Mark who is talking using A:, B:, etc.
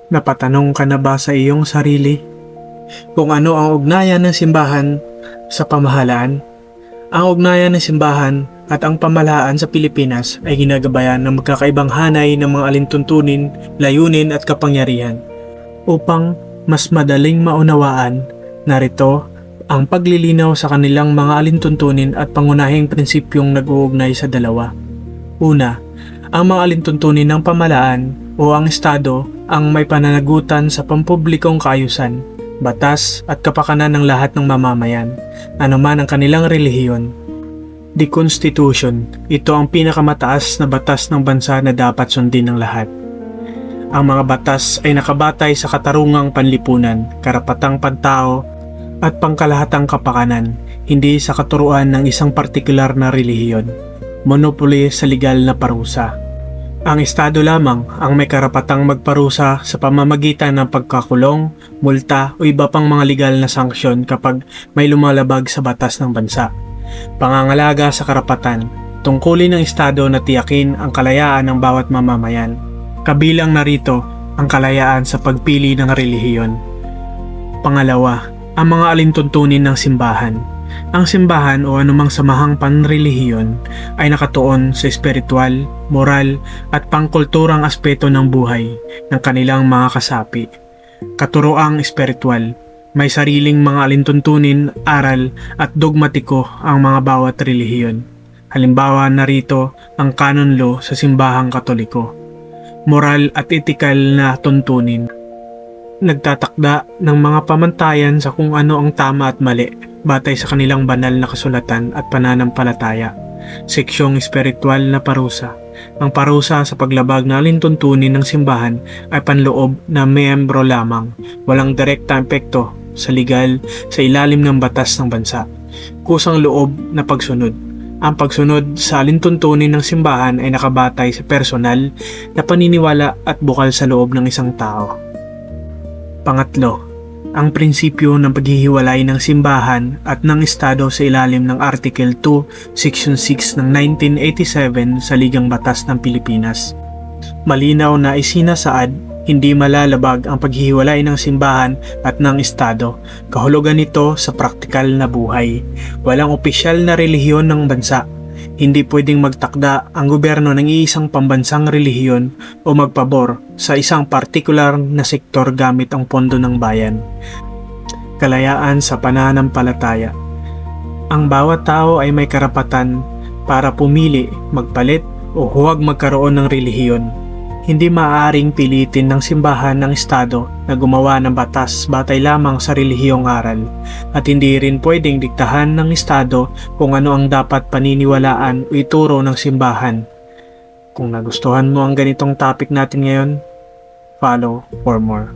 A: Napatanong ka na ba sa iyong sarili kung ano ang ugnayan ng simbahan sa pamahalaan? Ang ugnayan ng simbahan at ang pamahalaan sa Pilipinas ay ginagabayan ng magkakaibang hanay ng mga alintuntunin, layunin at kapangyarihan. Upang mas madaling maunawaan, narito ang paglilinaw sa kanilang mga alintuntunin at pangunahing prinsipyong nag-uugnay sa dalawa. Una, ang mga alintuntunin ng pamahalaan o ang Estado ang may pananagutan sa pampublikong kaayusan, batas at kapakanan ng lahat ng mamamayan, anuman ang kanilang relihiyon. The Constitution, ito ang pinakamataas na batas ng bansa na dapat sundin ng lahat. Ang mga batas ay nakabatay sa katarungang panlipunan, karapatang pantao at pangkalahatang kapakanan, hindi sa katuruan ng isang partikular na relihiyon, monopoly sa legal na parusa. Ang Estado lamang ang may karapatang magparusa sa pamamagitan ng pagkakulong, multa o iba pang mga legal na sanksyon kapag may lumalabag sa batas ng bansa. Pangangalaga sa karapatan, tungkulin ng Estado na tiyakin ang kalayaan ng bawat mamamayan. Kabilang narito ang kalayaan sa pagpili ng relihiyon. Pangalawa, ang mga alintuntunin ng simbahan. Ang simbahan o anumang samahang panrelihiyon ay nakatuon sa espiritual, moral at pangkulturang aspeto ng buhay ng kanilang mga kasapi. Katuroang espiritual, may sariling mga alintuntunin, aral at dogmatiko ang mga bawat relihiyon. Halimbawa narito ang canon law sa simbahang Katoliko. Moral at etikal na tuntunin. Nagtatakda ng mga pamantayan sa kung ano ang tama at mali, batay sa kanilang banal na kasulatan at pananampalataya. Seksyong espiritual na parusa. Ang parusa sa paglabag na alintuntunin ng simbahan ay panloob na miyembro lamang, walang direkta epekto sa legal sa ilalim ng batas ng bansa. Kusang loob na pagsunod. Ang pagsunod sa alintuntunin ng simbahan ay nakabatay sa personal na paniniwala at bukal sa loob ng isang tao. Pangatlo, ang prinsipyo ng paghihiwalay ng simbahan at ng Estado sa ilalim ng Article 2, Section 6 ng 1987 sa Ligang Batas ng Pilipinas. Malinaw na isinasaad, hindi malalabag ang paghihiwalay ng simbahan at ng Estado. Kahulugan nito sa praktikal na buhay. Walang opisyal na relihiyon ng bansa. Hindi pwedeng magtakda ang gobyerno ng iisang pambansang relihiyon o magpabor sa isang partikular na sektor gamit ang pondo ng bayan. Kalayaan sa pananampalataya. Ang bawat tao ay may karapatan para pumili, magpalit o huwag magkaroon ng relihiyon. Hindi maaaring pilitin ng simbahan ng Estado na gumawa ng batas batay lamang sa relihiyong aral, at hindi rin pwedeng diktahan ng Estado kung ano ang dapat paniniwalaan o ituro ng simbahan. Kung nagustuhan mo ang ganitong topic natin ngayon, follow for more.